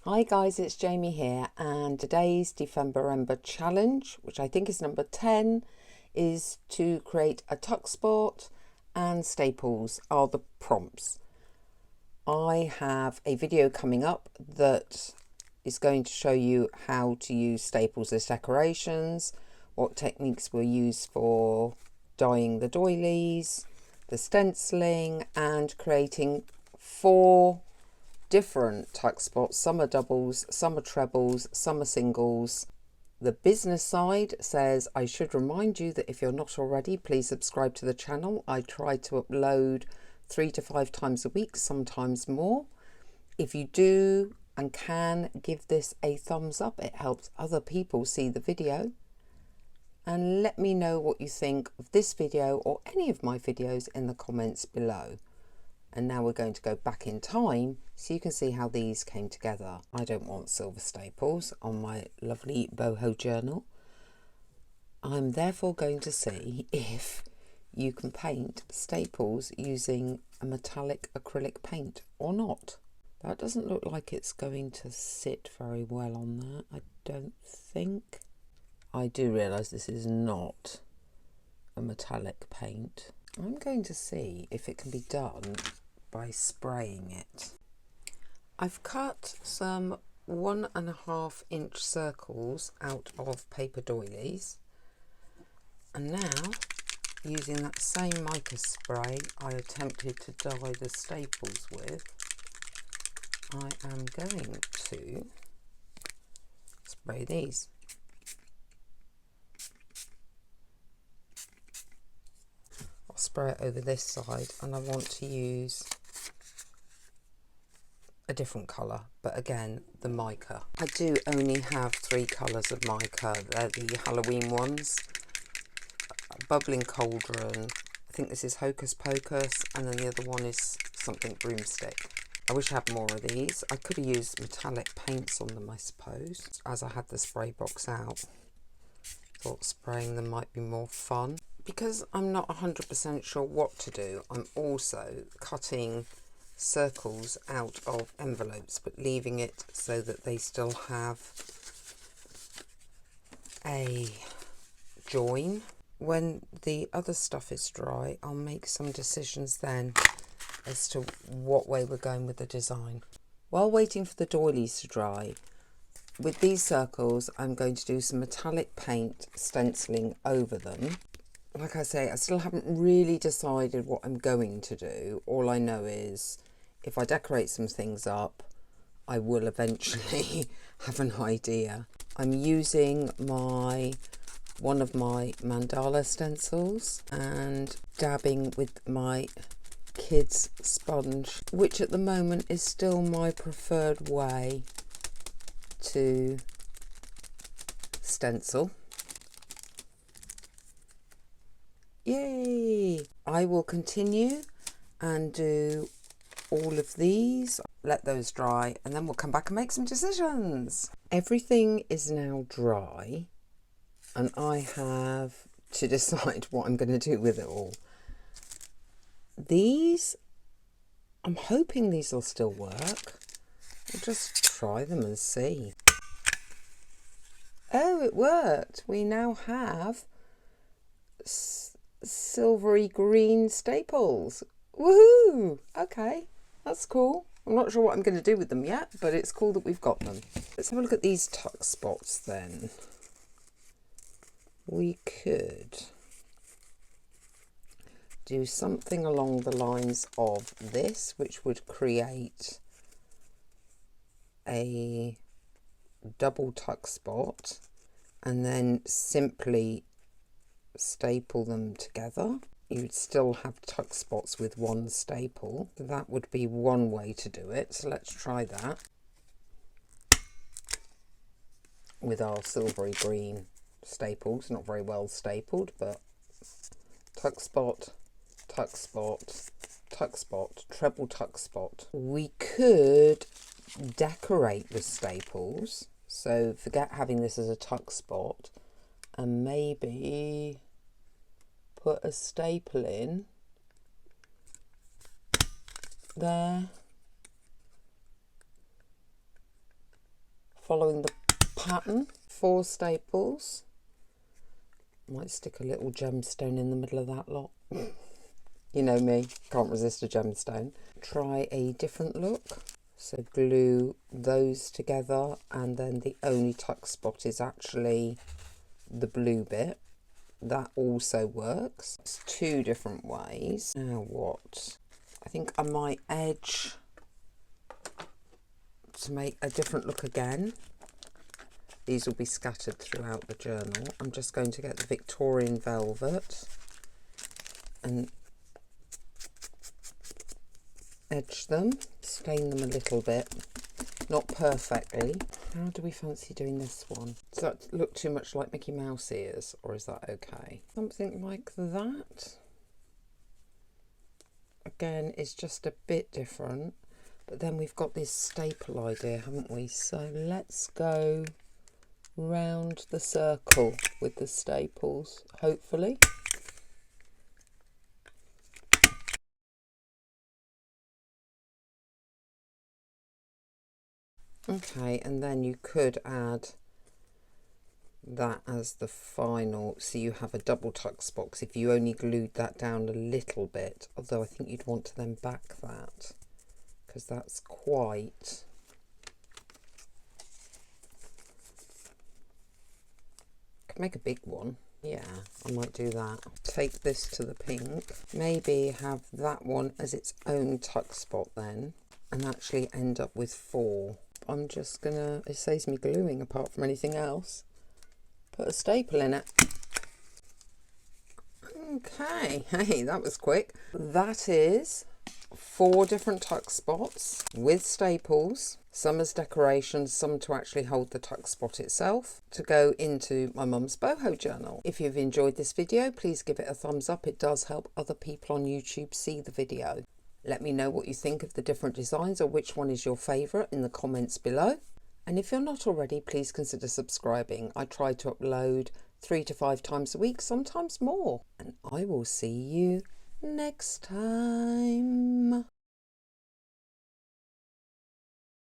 Hi guys, it's Jamie here, and today's Dephemerember challenge, which I think is number 10, is to create a tuck spot, and staples are the prompts. I have a video coming up that is going to show you how to use staples as decorations, what techniques we'll use for dyeing the doilies, the stenciling, and creating 4 different tuck spots. Some are doubles, some are trebles, some are singles. The business side says I should remind you that if you're not already, please subscribe to the channel. I try to upload 3 to 5 times a week, sometimes more. If you do and can, give this a thumbs up. It helps other people see the video. And let me know what you think of this video or any of my videos in the comments below. And now we're going to go back in time so you can see how these came together. I don't want silver staples on my lovely boho journal. I'm therefore going to see if you can paint staples using a metallic acrylic paint or not. That doesn't look like it's going to sit very well on that, I don't think. I do realise this is not a metallic paint. I'm going to see if it can be done by spraying it. I've cut some 1.5 inch circles out of paper doilies, and now using that same mica spray I attempted to dye the staples with, I am going to spray these. Spray it over this side, and I want to use a different colour, but again the mica. I do only have 3 colours of mica. They're the Halloween ones. Bubbling Cauldron, I think this is Hocus Pocus, and then the other one is something Broomstick. I wish I had more of these. I could have used metallic paints on them, I suppose. As I had the spray box out, thought spraying them might be more fun. Because I'm not 100% sure what to do, I'm also cutting circles out of envelopes, but leaving it so that they still have a join. When the other stuff is dry, I'll make some decisions then as to what way we're going with the design. While waiting for the doilies to dry, with these circles I'm going to do some metallic paint stenciling over them. Like I say, I still haven't really decided what I'm going to do. All I know is if I decorate some things up, I will eventually have an idea. I'm using one of my mandala stencils and dabbing with my kids sponge, which at the moment is still my preferred way to stencil. Yay! I will continue and do all of these, let those dry, and then we'll come back and make some decisions. Everything is now dry, and I have to decide what I'm going to do with it all. These, I'm hoping these will still work. We'll just try them and see. Oh, it worked! We now have silvery green staples. Woohoo! Okay, that's cool. I'm not sure what I'm going to do with them yet, but it's cool that we've got them. Let's have a look at these tuck spots then. We could do something along the lines of this, which would create a double tuck spot and then simply staple them together. You would still have tuck spots with one staple. That would be one way to do it, so let's try that with our silvery green staples. Not very well stapled, but tuck spot, tuck spot, tuck spot, treble tuck spot. We could decorate with staples, so forget having this as a tuck spot, and maybe put a staple in there following the pattern. 4 staples. Might stick a little gemstone in the middle of that lot. You know me, can't resist a gemstone. Try a different look. So glue those together, and then the only tuck spot is actually the blue bit. That also works. It's 2 different ways. Now what? I think I might edge to make a different look again. These will be scattered throughout the journal. I'm just going to get the Victorian velvet and edge them, stain them a little bit, not perfectly. How do we fancy doing this one? Does that look too much like Mickey Mouse ears, or is that okay? Something like that. Again, it's just a bit different, but then we've got this staple idea, haven't we? So let's go round the circle with the staples, hopefully. Okay, and then you could add that as the final, so you have a double tuck box if you only glued that down a little bit, although I think you'd want to then back that because that's quite could make a big one. Yeah, I might do that. Take this to the pink, maybe have that one as its own tuck spot then, and actually end up with 4. I'm just gonna, it saves me gluing apart from anything else, put a staple in it. Okay, hey, that was quick. That is 4 different tuck spots with staples, some as decorations, some to actually hold the tuck spot itself, to go into my mum's boho journal. If you've enjoyed this video, please give it a thumbs up. It does help other people on YouTube see the video. Let me know what you think of the different designs or which one is your favourite in the comments below. And if you're not already, please consider subscribing. I try to upload 3 to 5 times a week, sometimes more. And I will see you next time.